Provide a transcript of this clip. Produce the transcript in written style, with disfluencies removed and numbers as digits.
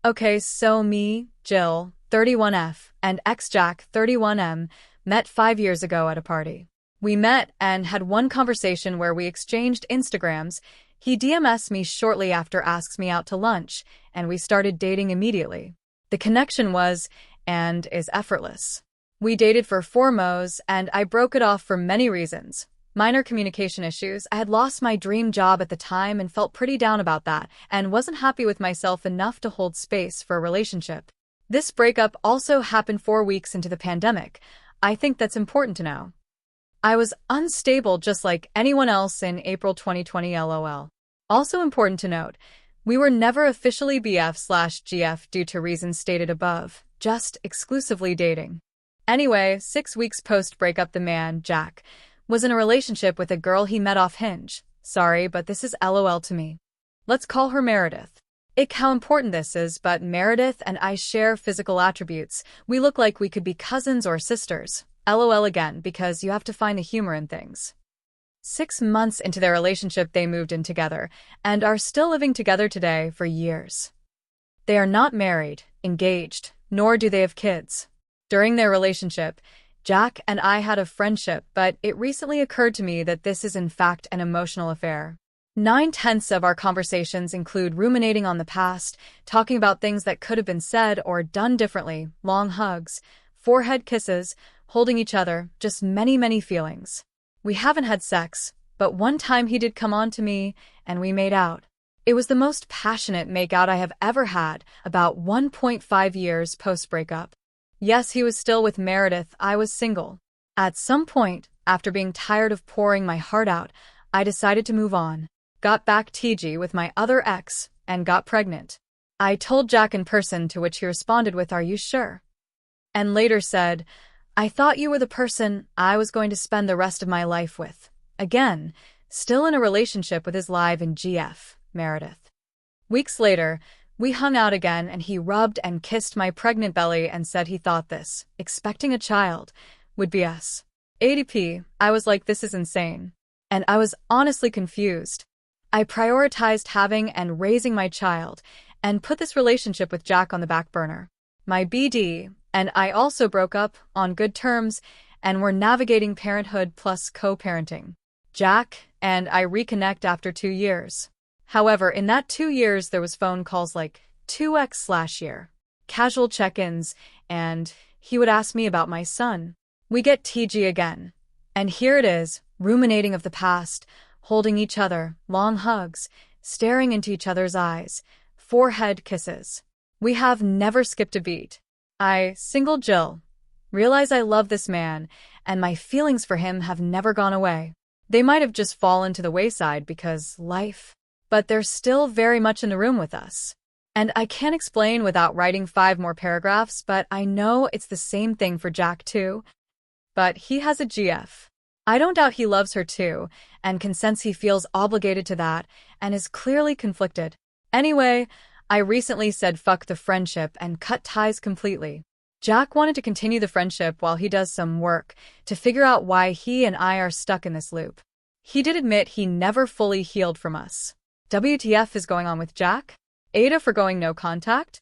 Okay, so me, Jill, 31F, and ex-Jack, 31M, met 5 years ago at a party. We met and had one conversation where we exchanged Instagrams. He DMs me shortly after, asks me out to lunch, and we started dating immediately. The connection was, and is, effortless. We dated for 4 months, and I broke it off for many reasons. Minor communication issues. I had lost my dream job at the time and felt pretty down about that, and wasn't happy with myself enough to hold space for a relationship. This breakup also happened 4 weeks into the pandemic. I think that's important to know. I was unstable just like anyone else in April 2020, lol. Also important to note, we were never officially BF/GF due to reasons stated above, just exclusively dating. Anyway, 6 weeks post-breakup, the man, Jack, was in a relationship with a girl he met off Hinge. Sorry, but this is LOL to me. Let's call her Meredith. Ick how important this is, but Meredith and I share physical attributes. We look like we could be cousins or sisters. LOL again, because you have to find the humor in things. 6 months into their relationship, they moved in together and are still living together today for years. They are not married, engaged, nor do they have kids. During their relationship, Jack and I had a friendship, but it recently occurred to me that this is in fact an emotional affair. 9/10 of our conversations include ruminating on the past, talking about things that could have been said or done differently, long hugs, forehead kisses, holding each other, just many feelings. We haven't had sex, but one time he did come on to me, and we made out. It was the most passionate makeout I have ever had, about 1.5 years post-breakup. Yes, he was still with Meredith, I was single. At some point, after being tired of pouring my heart out, I decided to move on. Got back TG with my other ex, and got pregnant. I told Jack in person, to which he responded with, "Are you sure?" And later said, "I thought you were the person I was going to spend the rest of my life with." Again, still in a relationship with his live in GF, Meredith. Weeks later, we hung out again and he rubbed and kissed my pregnant belly and said he thought this, expecting a child, would be us. ADP, I was like, this is insane. And I was honestly confused. I prioritized having and raising my child and put this relationship with Jack on the back burner. My BD and I also broke up on good terms and were navigating parenthood plus co-parenting. Jack and I reconnect after 2 years. However, in that 2 years, there was phone calls like 2x/year, casual check-ins, and he would ask me about my son. We get TG again. And here it is, ruminating of the past, holding each other, long hugs, staring into each other's eyes, forehead kisses. We have never skipped a beat. I, single Jill, realize I love this man, and my feelings for him have never gone away. They might have just fallen to the wayside because life, but they're still very much in the room with us. And I can't explain without writing 5 more paragraphs, but I know it's the same thing for Jack too. But he has a GF. I don't doubt he loves her too, and can sense he feels obligated to that, and is clearly conflicted. Anyway, I recently said fuck the friendship and cut ties completely. Jack wanted to continue the friendship while he does some work to figure out why he and I are stuck in this loop. He did admit he never fully healed from us. WTF is going on with Jack? AITAH for going no contact?